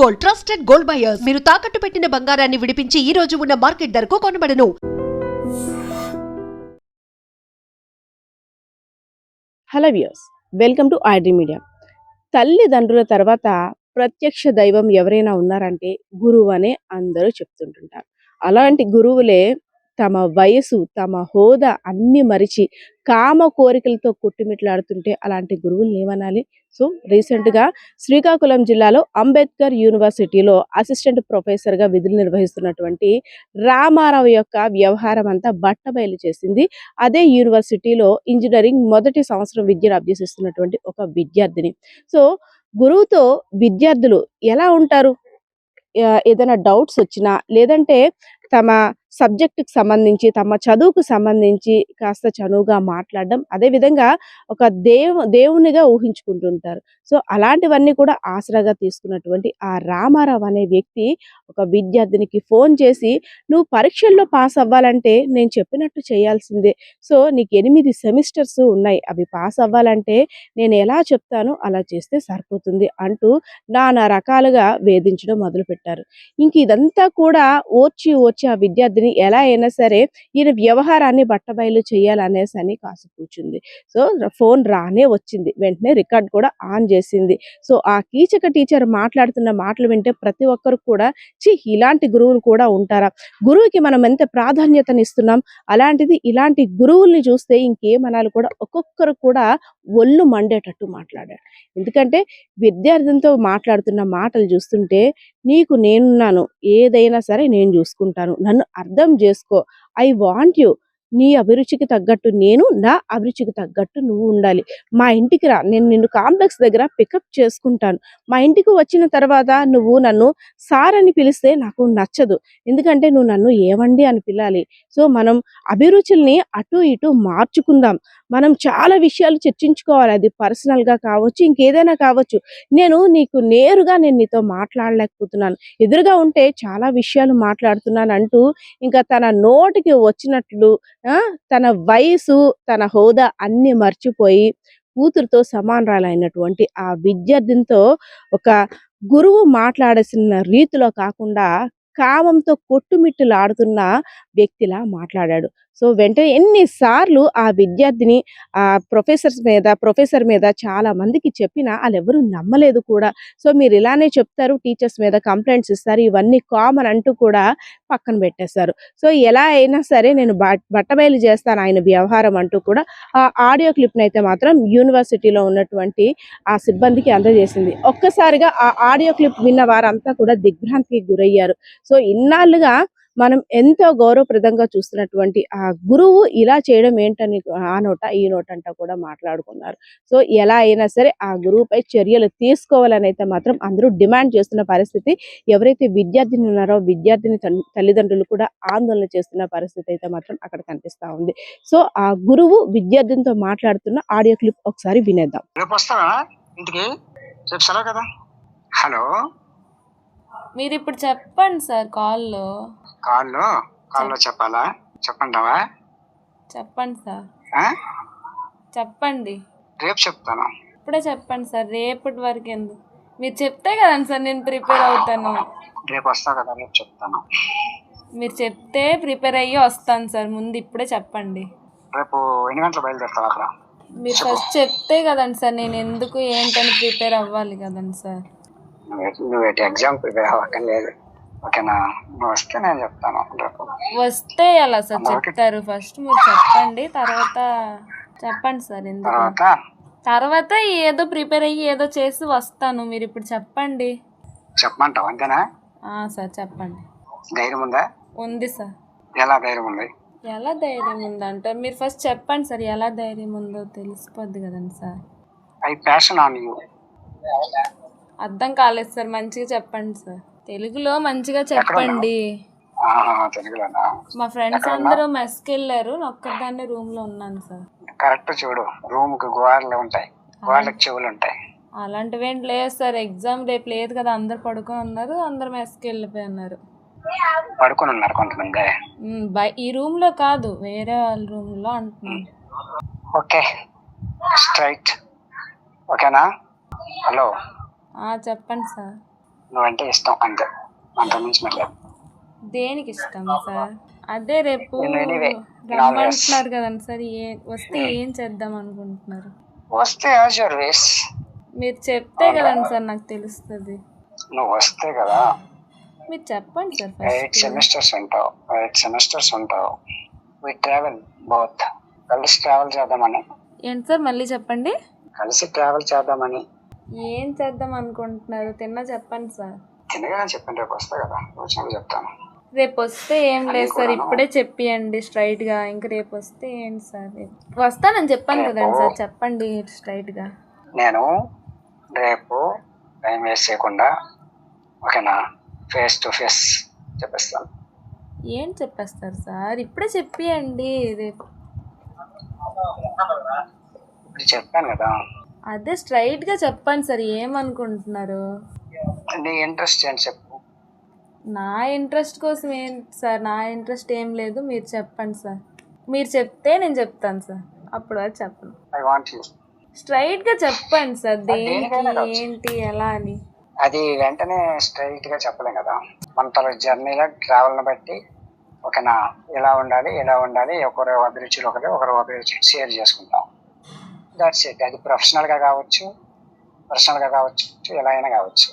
Gold, trusted gold buyers. మీరు తాకట్టు పెట్టిన బంగారాన్ని విడిపించి ఈ రోజు ఉన్న మార్కెట్ ధరకు కొనబడను. Hello viewers, welcome to iDream media. తల్లిదండ్రుల తర్వాత ప్రత్యక్ష దైవం ఎవరైనా ఉన్నారంటే గురువు అనే అందరూ చెప్తుంటుంటారు. అలాంటి గురువులే తమ వయసు, తమ హోదా అన్ని మరిచి కామ కోరికలతో కొట్టుమిట్లాడుతుంటే అలాంటి గురువులు ఏమనాలి? సో రీసెంట్గా శ్రీకాకుళం జిల్లాలో అంబేద్కర్ యూనివర్సిటీలో అసిస్టెంట్ ప్రొఫెసర్గా విధులు నిర్వహిస్తున్నటువంటి రామారావు యొక్క వ్యవహారం అంతా బట్టబయలు చేసింది. అదే యూనివర్సిటీలో ఇంజనీరింగ్ మొదటి సంవత్సరం విద్యను అభ్యసిస్తున్నటువంటి ఒక విద్యార్థిని. సో గురువుతో విద్యార్థులు ఎలా ఉంటారు? ఏదైనా డౌట్స్ వచ్చినా, లేదంటే తమ సబ్జెక్టుకి సంబంధించి, తమ చదువుకు సంబంధించి కాస్త చనువుగా మాట్లాడడం, అదేవిధంగా ఒక దేవునిగా ఊహించుకుంటుంటారు. సో అలాంటివన్నీ కూడా ఆసరాగా తీసుకున్నటువంటి ఆ రామారావు అనే వ్యక్తి ఒక విద్యార్థినికి ఫోన్ చేసి, నువ్వు పరీక్షల్లో పాస్ అవ్వాలంటే నేను చెప్పినట్టు చేయాల్సిందే. సో నీకు 8 సెమిస్టర్స్ ఉన్నాయి, అవి పాస్ అవ్వాలంటే నేను ఎలా చెప్తానో అలా చేస్తే సరిపోతుంది అంటూ నానా రకాలుగా వేధించడం మొదలుపెట్టారు. ఇంక ఇదంతా కూడా ఓర్చి ఆ విద్యార్థిని ఎలా అయినా సరే ఈయన వ్యవహారాన్ని బట్టబయలు చేయాలనేసి అని కాసు కూర్చుంది. సో ఫోన్ రానే వచ్చింది, వెంటనే రికార్డ్ కూడా ఆన్ చేసింది. సో ఆ కీచక టీచర్ మాట్లాడుతున్న మాటలు వింటే ప్రతి ఒక్కరు కూడా ఇలాంటి గురువులు కూడా ఉంటారా, గురువుకి మనం ఎంత ప్రాధాన్యతనిస్తున్నాం, అలాంటిది ఇలాంటి గురువుల్ని చూస్తే ఇంకేమనాలి కూడా ఒక్కొక్కరు కూడా ఒళ్ళు మండేటట్టు మాట్లాడాడు. ఎందుకంటే విద్యార్థినితో మాట్లాడుతున్న మాటలు చూస్తుంటే, నీకు నేనున్నాను, ఏదైనా సరే నేను చూసుకుంటాను, నన్ను అర్థం చేసుకో, ఐ వాంట్ యు, నీ అభిరుచికి తగ్గట్టు నేను, నా అభిరుచికి తగ్గట్టు నువ్వు ఉండాలి. మా ఇంటికి రా, నేను నిన్ను కాంప్లెక్స్ దగ్గర పికప్ చేసుకుంటాను. మా ఇంటికి వచ్చిన తర్వాత నువ్వు నన్ను సార్ అని పిలిస్తే నాకు నచ్చదు, ఎందుకంటే నువ్వు నన్ను ఏవండి అని పిలాలి. సో మనం అభిరుచుల్ని అటు ఇటు మార్చుకుందాం. మనం చాలా విషయాలు చర్చించుకోవాలి, అది పర్సనల్గా కావచ్చు, ఇంకేదైనా కావచ్చు. నేను నీతో మాట్లాడలేకపోతున్నాను, ఎదురుగా ఉంటే చాలా విషయాలు మాట్లాడుతున్నాను అంటూ ఇంకా తన నోటికి వచ్చినట్లు తన వయసు, తన హోదా అన్ని మర్చిపోయి కూతురుతో సమానరాలైనటువంటి ఆ విద్యార్థినితో ఒక గురువు మాట్లాడాల్సిన రీతిలో కాకుండా కామంతో కొట్టుమిట్టులాడుతున్న వ్యక్తిలా మాట్లాడాడు. సో వెంటనే ఎన్నిసార్లు ఆ విద్యార్థిని ఆ ప్రొఫెసర్ మీద చాలా మందికి చెప్పినా వాళ్ళెవరూ నమ్మలేదు కూడా. సో మీరు ఇలానే చెప్తారు, టీచర్స్ మీద కంప్లైంట్స్ ఇస్తారు, ఇవన్నీ కామన్ అంటూ కూడా పక్కన పెట్టేశారు. సో ఎలా అయినా సరే నేను బట్టబయలు చేస్తాను ఆయన వ్యవహారం అంటూ కూడా ఆ ఆడియో క్లిప్ని అయితే మాత్రం యూనివర్సిటీలో ఉన్నటువంటి ఆ సిబ్బందికి అందజేసింది. ఒక్కసారిగా ఆ ఆడియో క్లిప్ విన్న వారంతా కూడా దిగ్భ్రాంతికి గురయ్యారు. సో ఇన్నాళ్ళుగా మనం ఎంతో గౌరవప్రదంగా చూస్తున్నటువంటి ఆ గురువు ఇలా చేయడం ఏంటని ఆ నోట ఈ నోట అంటా కూడా మాట్లాడుకున్నారు. సో ఎలా అయినా సరే ఆ గురువుపై చర్యలు తీసుకోవాలని అయితే మాత్రం అందరూ డిమాండ్ చేస్తున్న పరిస్థితి. ఎవరైతే విద్యార్థిని ఉన్నారో విద్యార్థిని తల్లిదండ్రులు కూడా ఆందోళన చేస్తున్న పరిస్థితి అయితే మాత్రం అక్కడ కనిపిస్తా ఉంది. సో ఆ గురువు విద్యార్థినితో మాట్లాడుతున్న ఆడియో క్లిప్ ఒకసారి వినేద్దాం. హలో, మీరు ఇప్పుడు చెప్పండి సార్ కాల్లో చెప్పాలా? చెప్పంటావా? చెప్పండి సార్, చెప్పండి. రేపు చెప్తాను. ఇప్పుడే చెప్పండి సార్, రేపటి వరకు ఎందుకు? మీరు చెప్తే కదండి సార్ నేను ప్రిపేర్ అవుతాను. రేపు వస్తా కదా, రేపు చెప్తాను. మీరు చెప్తే ప్రిపేర్ అయ్యి వస్తాను సార్, ముందు ఇప్పుడే చెప్పండి. రేపు ఎన్ని గంటలు బయలుదేరుతావు అక్కడ? మీరు ఫస్ట్ చెప్తే కదండి సార్ నేను ఎందుకు ఏంటని ప్రిపేర్ అవ్వాలి కదండి సార్. నువ్వు ఎగ్జామ్ ప్రిపేర్ అవ్వక్కర్లేదు, ఓకేనా? నువ్వు వస్తే నేను చెప్తాను. వస్తే ఎలా సార్ చెప్తారు? ఫస్ట్ మీరు చెప్పండి, తర్వాత చెప్పండి సార్. ఎందుకు తర్వాత ఏదో ప్రిపేర్ అయ్యి ఏదో చేసి వస్తాను, మీరు ఇప్పుడు చెప్పండి. చెప్పమంటావు అంతేనా? సార్ చెప్పండి. ధైర్యం ఉందా? ఉంది సార్. ఎలా ధైర్యం ఉంది? ఎలా ధైర్యం ఉందంటే మీరు ఫస్ట్ చెప్పండి సార్, ఎలా ధైర్యం ఉందో తెలిసిపోద్ది కదండి sir. I passion on you. అర్థం కాలేదు సార్, మంచిగా చెప్పండి సార్, తెలుగులో మంచిగా చెప్పండి. మా ఫ్రెండ్స్ అందరూ మెస్కి వెళ్ళారు, ఒక్కదాన్ని రూమ్ లో ఉన్నాను సార్. కరెక్ట్ చూడు, రూమ్ కి గోడలు ఉంటాయి, గోడలకు చెవులు ఉంటాయి. అలాంటివి ఏంటి లేదు సార్, ఎగ్జామ్ రేపు లేదు కదా, అందరు పడుకొని ఉన్నారు, అందరు మెస్కి వెళ్ళిపోయి ఉన్నారు. పడుకొని ఉన్నారు కొంతమంది. ఈ రూమ్ లో కాదు, వేరే వాళ్ళ రూమ్ లో అంటున్నాను. ఓకే, స్ట్రైట్, ఓకేనా? హలో, చెప్పండి సార్. నువ్వంటే ఇష్టం అంతే, అంత మించి లేదు. దేనికి ఇష్టం సార్? అదే రేపు నేను anyway, రమ్మంటున్నారు కదండి సార్, వస్తే ఏం చేద్దాం అనుకుంటున్నారు? వస్తే యాజ్ యువర్ వేస్. మీరు చెప్తే కదండి సార్ నాకు తెలుస్తుంది. నువ్వు వస్తే కదా. మీరు చెప్పండి సార్ 8 సెమిస్టర్స్ ఉంటావు, 8 సెమిస్టర్స్ ఉంటావు. వి ట్రావెల్ బోత్, కలిసి ట్రావెల్ చేద్దామని. ఏంటి సార్ మళ్ళీ చెప్పండి? కలిసి ట్రావెల్ చేద్దామని. ఏం చేద్దాం అనుకుంటున్నారు? చెప్పండి సార్. తినగానే చెప్పండి, రేపు వస్తా కదా, వచ్చినప్పుడు చెప్తాను. రేపు వస్తే ఏం లేదు సార్, ఇప్పుడే చెప్పియండి స్ట్రైట్ గా. ఇంక రేపు వస్తే ఏంటి సార్? రేపు వస్తానని చెప్పాను కదండి సార్, చెప్పండి స్ట్రైట్ గా. నేను రేపు టైం వేస్ట్ చేయకుండా ఓకేనా, ఫేస్ టు ఫేస్ చెప్పేస్తాను. ఏం చెప్పేస్తారు సార్? ఇప్పుడే చెప్పియండి. రేపు ఇప్పుడు చెప్పాను కదా. అదే స్ట్రైట్ గా చెప్పండి సార్, ఏమనుకుంటున్నారు? నీ ఇంట్రెస్ట్ ఏంటి చెప్పు. నా ఇంట్రెస్ట్ కోసం ఏంటి సార్? నా ఇంట్రెస్ట్ ఏం లేదు, మీరు చెప్పండి సార్. మీరు చెప్తే నేను చెప్తాను సార్, అప్పుడు అది చెప్పను. I want you. స్ట్రైట్ గా చెప్పండి సార్, దేనికి ఏంటి ఎలా అని. అది వెంటనే స్ట్రైట్ గా చెప్పలేం కదా, మన తన జర్నీలో ట్రావెల్ని బట్టి ఓకేనా, ఇలా ఉండాలి ఇలా ఉండాలి, ఒకరు అభిరుచులు ఒకరు అభిరుచులు షేర్ చేసుకుంటాం. That's it. అది ప్రొఫెషనల్గా కావచ్చు, పర్సనల్గా కావచ్చు, ఎలా అయినా కావచ్చు.